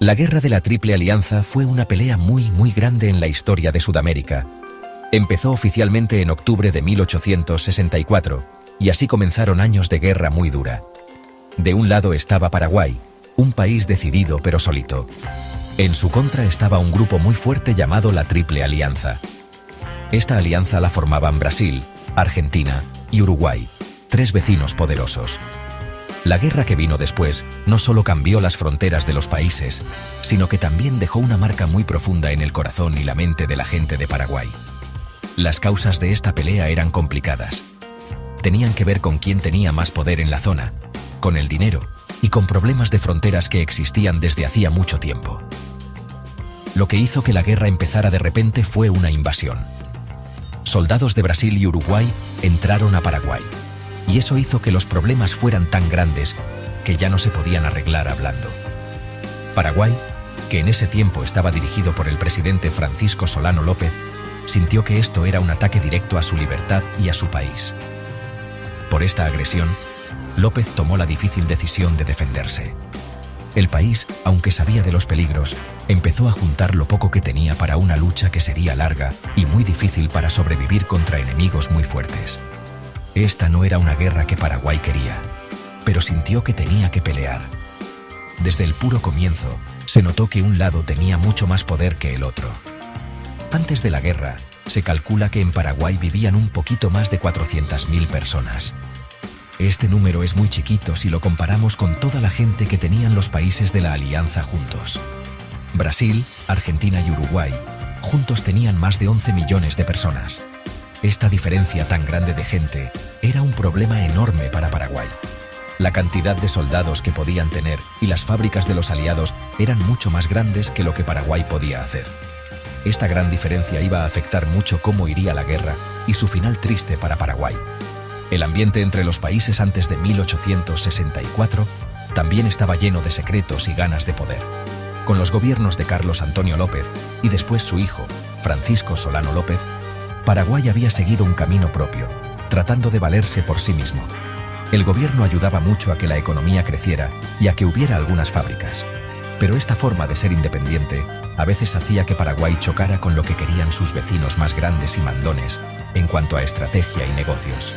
La Guerra de la Triple Alianza fue una pelea muy grande en la historia de Sudamérica. Empezó oficialmente en octubre de 1864, y así comenzaron años de guerra muy dura. De un lado estaba Paraguay, un país decidido pero solito. En su contra estaba un grupo muy fuerte llamado la Triple Alianza. Esta alianza la formaban Brasil, Argentina y Uruguay, tres vecinos poderosos. La guerra que vino después no solo cambió las fronteras de los países, sino que también dejó una marca muy profunda en el corazón y la mente de la gente de Paraguay. Las causas de esta pelea eran complicadas. Tenían que ver con quién tenía más poder en la zona, con el dinero y con problemas de fronteras que existían desde hacía mucho tiempo. Lo que hizo que la guerra empezara de repente fue una invasión. Soldados de Brasil y Uruguay entraron a Paraguay, y eso hizo que los problemas fueran tan grandes que ya no se podían arreglar hablando. Paraguay, que en ese tiempo estaba dirigido por el presidente Francisco Solano López, sintió que esto era un ataque directo a su libertad y a su país. Por esta agresión, López tomó la difícil decisión de defenderse. El país, aunque sabía de los peligros, empezó a juntar lo poco que tenía para una lucha que sería larga y muy difícil para sobrevivir contra enemigos muy fuertes. Esta no era una guerra que Paraguay quería, pero sintió que tenía que pelear. Desde el puro comienzo, se notó que un lado tenía mucho más poder que el otro. Antes de la guerra, se calcula que en Paraguay vivían un poquito más de 400.000 personas. Este número es muy chiquito si lo comparamos con toda la gente que tenían los países de la Alianza juntos. Brasil, Argentina y Uruguay juntos tenían más de 11 millones de personas. Esta diferencia tan grande de gente era un problema enorme para Paraguay. La cantidad de soldados que podían tener y las fábricas de los aliados eran mucho más grandes que lo que Paraguay podía hacer. Esta gran diferencia iba a afectar mucho cómo iría la guerra y su final triste para Paraguay. El ambiente entre los países antes de 1864 también estaba lleno de secretos y ganas de poder. Con los gobiernos de Carlos Antonio López y después su hijo, Francisco Solano López, Paraguay había seguido un camino propio, tratando de valerse por sí mismo. El gobierno ayudaba mucho a que la economía creciera y a que hubiera algunas fábricas. Pero esta forma de ser independiente a veces hacía que Paraguay chocara con lo que querían sus vecinos más grandes y mandones en cuanto a estrategia y negocios.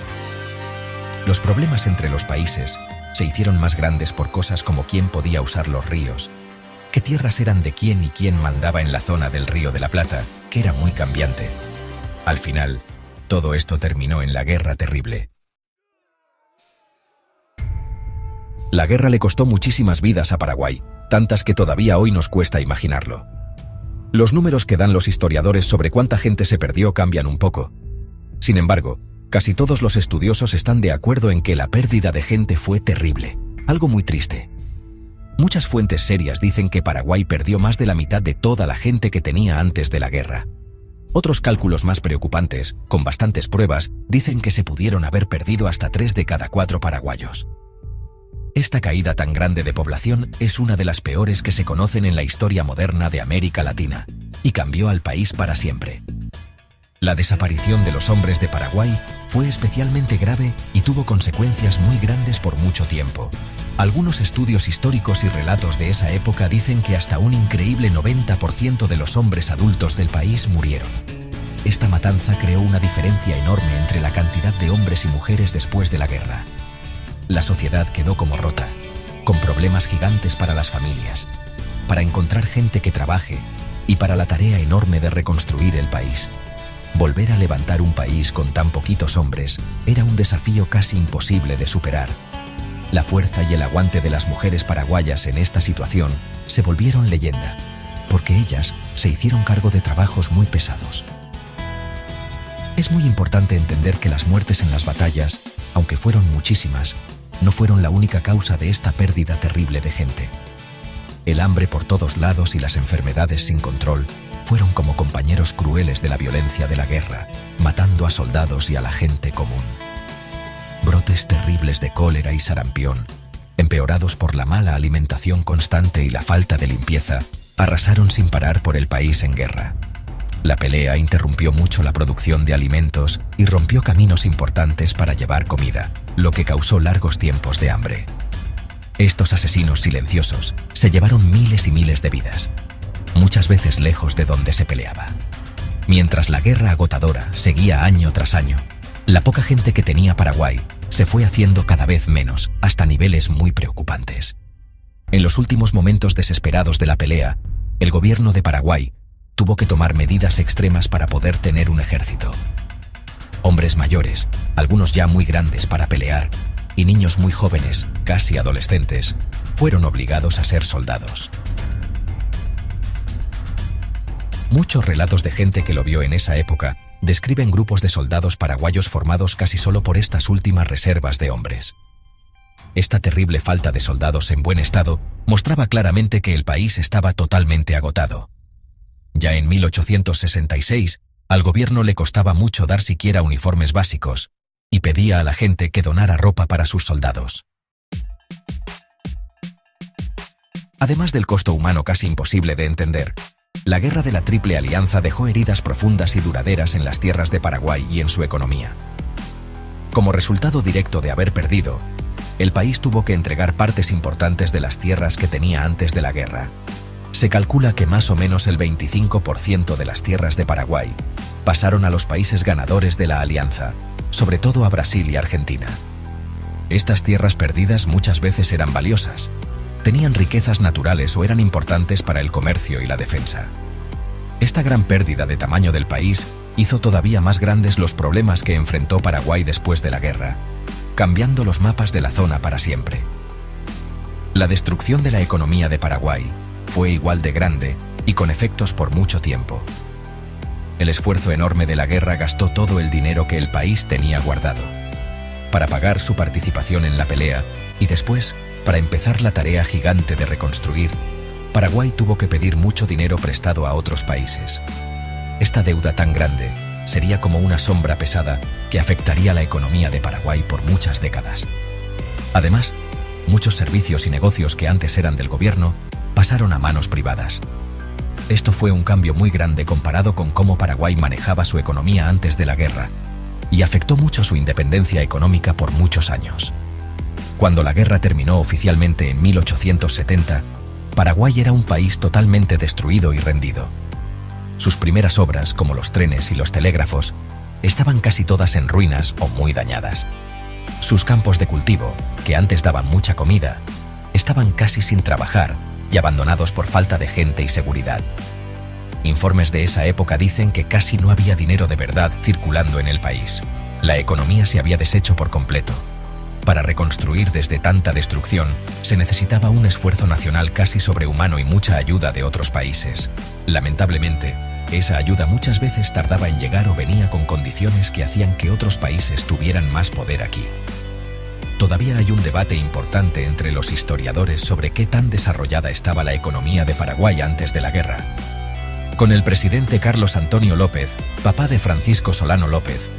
Los problemas entre los países se hicieron más grandes por cosas como quién podía usar los ríos, qué tierras eran de quién y quién mandaba en la zona del Río de la Plata, que era muy cambiante. Al final, todo esto terminó en la Guerra Terrible. La guerra le costó muchísimas vidas a Paraguay, tantas que todavía hoy nos cuesta imaginarlo. Los números que dan los historiadores sobre cuánta gente se perdió cambian un poco. Sin embargo, casi todos los estudiosos están de acuerdo en que la pérdida de gente fue terrible, algo muy triste. Muchas fuentes serias dicen que Paraguay perdió más de la mitad de toda la gente que tenía antes de la guerra. Otros cálculos más preocupantes, con bastantes pruebas, dicen que se pudieron haber perdido hasta 3 de cada 4 paraguayos. Esta caída tan grande de población es una de las peores que se conocen en la historia moderna de América Latina, y cambió al país para siempre. La desaparición de los hombres de Paraguay fue especialmente grave y tuvo consecuencias muy grandes por mucho tiempo. Algunos estudios históricos y relatos de esa época dicen que hasta un increíble 90% de los hombres adultos del país murieron. Esta matanza creó una diferencia enorme entre la cantidad de hombres y mujeres después de la guerra. La sociedad quedó como rota, con problemas gigantes para las familias, para encontrar gente que trabaje y para la tarea enorme de reconstruir el país. Volver a levantar un país con tan poquitos hombres era un desafío casi imposible de superar. La fuerza y el aguante de las mujeres paraguayas en esta situación se volvieron leyenda, porque ellas se hicieron cargo de trabajos muy pesados. Es muy importante entender que las muertes en las batallas, aunque fueron muchísimas, no fueron la única causa de esta pérdida terrible de gente. El hambre por todos lados y las enfermedades sin control fueron como compañeros crueles de la violencia de la guerra, matando a soldados y a la gente común. Brotes terribles de cólera y sarampión, empeorados por la mala alimentación constante y la falta de limpieza, arrasaron sin parar por el país en guerra. La pelea interrumpió mucho la producción de alimentos y rompió caminos importantes para llevar comida, lo que causó largos tiempos de hambre. Estos asesinos silenciosos se llevaron miles y miles de vidas, muchas veces lejos de donde se peleaba. Mientras la guerra agotadora seguía año tras año, la poca gente que tenía Paraguay se fue haciendo cada vez menos, hasta niveles muy preocupantes. En los últimos momentos desesperados de la pelea, el gobierno de Paraguay tuvo que tomar medidas extremas para poder tener un ejército. Hombres mayores, algunos ya muy grandes para pelear, y niños muy jóvenes, casi adolescentes, fueron obligados a ser soldados. Muchos relatos de gente que lo vio en esa época describen grupos de soldados paraguayos formados casi solo por estas últimas reservas de hombres. Esta terrible falta de soldados en buen estado mostraba claramente que el país estaba totalmente agotado. Ya en 1866, al gobierno le costaba mucho dar siquiera uniformes básicos, y pedía a la gente que donara ropa para sus soldados. Además del costo humano casi imposible de entender, la guerra de la Triple Alianza dejó heridas profundas y duraderas en las tierras de Paraguay y en su economía. Como resultado directo de haber perdido, el país tuvo que entregar partes importantes de las tierras que tenía antes de la guerra. Se calcula que más o menos el 25% de las tierras de Paraguay pasaron a los países ganadores de la Alianza, sobre todo a Brasil y Argentina. Estas tierras perdidas muchas veces eran valiosas, tenían riquezas naturales o eran importantes para el comercio y la defensa. Esta gran pérdida de tamaño del país hizo todavía más grandes los problemas que enfrentó Paraguay después de la guerra, cambiando los mapas de la zona para siempre. La destrucción de la economía de Paraguay fue igual de grande y con efectos por mucho tiempo. El esfuerzo enorme de la guerra gastó todo el dinero que el país tenía guardado para pagar su participación en la pelea y después, para empezar la tarea gigante de reconstruir, Paraguay tuvo que pedir mucho dinero prestado a otros países. Esta deuda tan grande sería como una sombra pesada que afectaría la economía de Paraguay por muchas décadas. Además, muchos servicios y negocios que antes eran del gobierno pasaron a manos privadas. Esto fue un cambio muy grande comparado con cómo Paraguay manejaba su economía antes de la guerra, y afectó mucho su independencia económica por muchos años. Cuando la guerra terminó oficialmente en 1870, Paraguay era un país totalmente destruido y rendido. Sus primeras obras, como los trenes y los telégrafos, estaban casi todas en ruinas o muy dañadas. Sus campos de cultivo, que antes daban mucha comida, estaban casi sin trabajar y abandonados por falta de gente y seguridad. Informes de esa época dicen que casi no había dinero de verdad circulando en el país. La economía se había deshecho por completo. Para reconstruir desde tanta destrucción, se necesitaba un esfuerzo nacional casi sobrehumano y mucha ayuda de otros países. Lamentablemente, esa ayuda muchas veces tardaba en llegar o venía con condiciones que hacían que otros países tuvieran más poder aquí. Todavía hay un debate importante entre los historiadores sobre qué tan desarrollada estaba la economía de Paraguay antes de la guerra. Con el presidente Carlos Antonio López, papá de Francisco Solano López,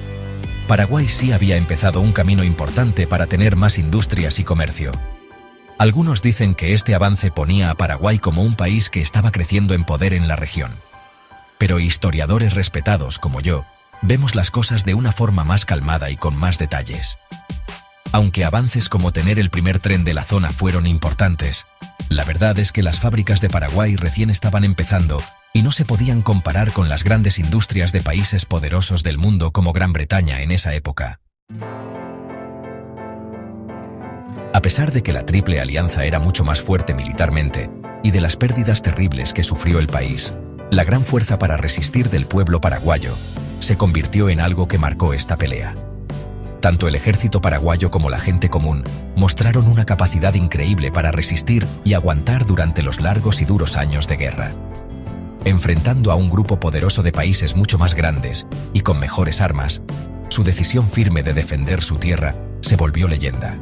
Paraguay sí había empezado un camino importante para tener más industrias y comercio. Algunos dicen que este avance ponía a Paraguay como un país que estaba creciendo en poder en la región. Pero historiadores respetados como yo, vemos las cosas de una forma más calmada y con más detalles. Aunque avances como tener el primer tren de la zona fueron importantes, la verdad es que las fábricas de Paraguay recién estaban empezando y no se podían comparar con las grandes industrias de países poderosos del mundo como Gran Bretaña en esa época. A pesar de que la Triple Alianza era mucho más fuerte militarmente y de las pérdidas terribles que sufrió el país, la gran fuerza para resistir del pueblo paraguayo se convirtió en algo que marcó esta pelea. Tanto el ejército paraguayo como la gente común mostraron una capacidad increíble para resistir y aguantar durante los largos y duros años de guerra. Enfrentando a un grupo poderoso de países mucho más grandes y con mejores armas, su decisión firme de defender su tierra se volvió leyenda.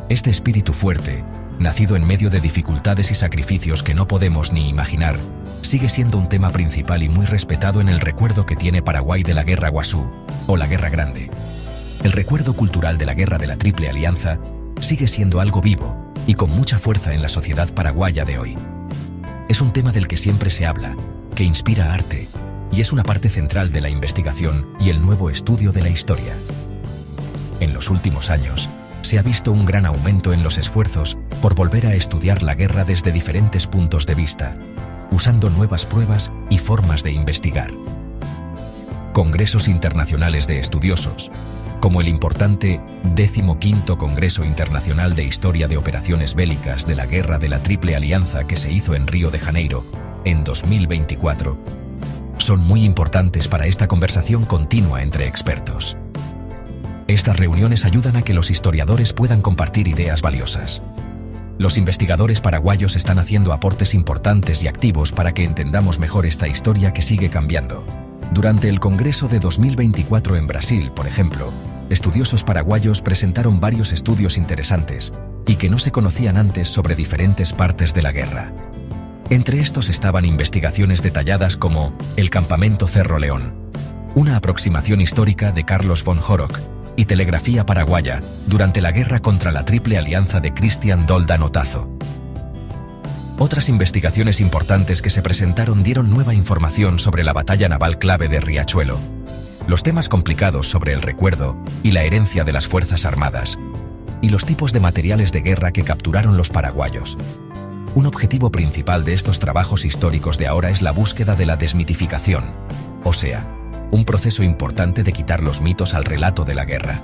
Este espíritu fuerte, nacido en medio de dificultades y sacrificios que no podemos ni imaginar, sigue siendo un tema principal y muy respetado en el recuerdo que tiene Paraguay de la Guerra Guazú, o la Guerra Grande. El recuerdo cultural de la Guerra de la Triple Alianza sigue siendo algo vivo y con mucha fuerza en la sociedad paraguaya de hoy. Es un tema del que siempre se habla, que inspira arte, y es una parte central de la investigación y el nuevo estudio de la historia. En los últimos años, se ha visto un gran aumento en los esfuerzos por volver a estudiar la guerra desde diferentes puntos de vista, usando nuevas pruebas y formas de investigar. Congresos internacionales de estudiosos, como el importante 15º Congreso Internacional de Historia de Operaciones Bélicas de la Guerra de la Triple Alianza que se hizo en Río de Janeiro en 2024, son muy importantes para esta conversación continua entre expertos. Estas reuniones ayudan a que los historiadores puedan compartir ideas valiosas. Los investigadores paraguayos están haciendo aportes importantes y activos para que entendamos mejor esta historia que sigue cambiando. Durante el Congreso de 2024 en Brasil, por ejemplo, estudiosos paraguayos presentaron varios estudios interesantes y que no se conocían antes sobre diferentes partes de la guerra. Entre estos estaban investigaciones detalladas como el Campamento Cerro León, una aproximación histórica de Carlos von Horok, y telegrafía paraguaya durante la guerra contra la Triple Alianza de Cristian Doldán Otazo. Otras investigaciones importantes que se presentaron dieron nueva información sobre la batalla naval clave de Riachuelo, los temas complicados sobre el recuerdo y la herencia de las Fuerzas Armadas, y los tipos de materiales de guerra que capturaron los paraguayos. Un objetivo principal de estos trabajos históricos de ahora es la búsqueda de la desmitificación, o sea, un proceso importante de quitar los mitos al relato de la guerra.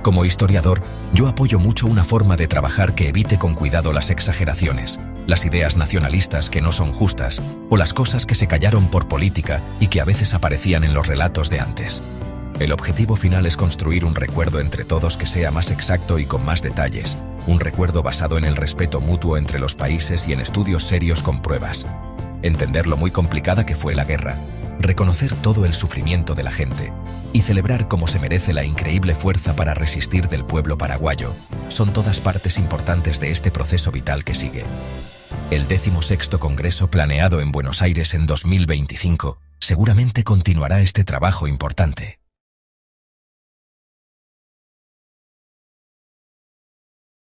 Como historiador, yo apoyo mucho una forma de trabajar que evite con cuidado las exageraciones, las ideas nacionalistas que no son justas, o las cosas que se callaron por política y que a veces aparecían en los relatos de antes. El objetivo final es construir un recuerdo entre todos que sea más exacto y con más detalles, un recuerdo basado en el respeto mutuo entre los países y en estudios serios con pruebas. Entender lo muy complicada que fue la guerra, reconocer todo el sufrimiento de la gente y celebrar como se merece la increíble fuerza para resistir del pueblo paraguayo, son todas partes importantes de este proceso vital que sigue. El 16º Congreso planeado en Buenos Aires en 2025 seguramente continuará este trabajo importante.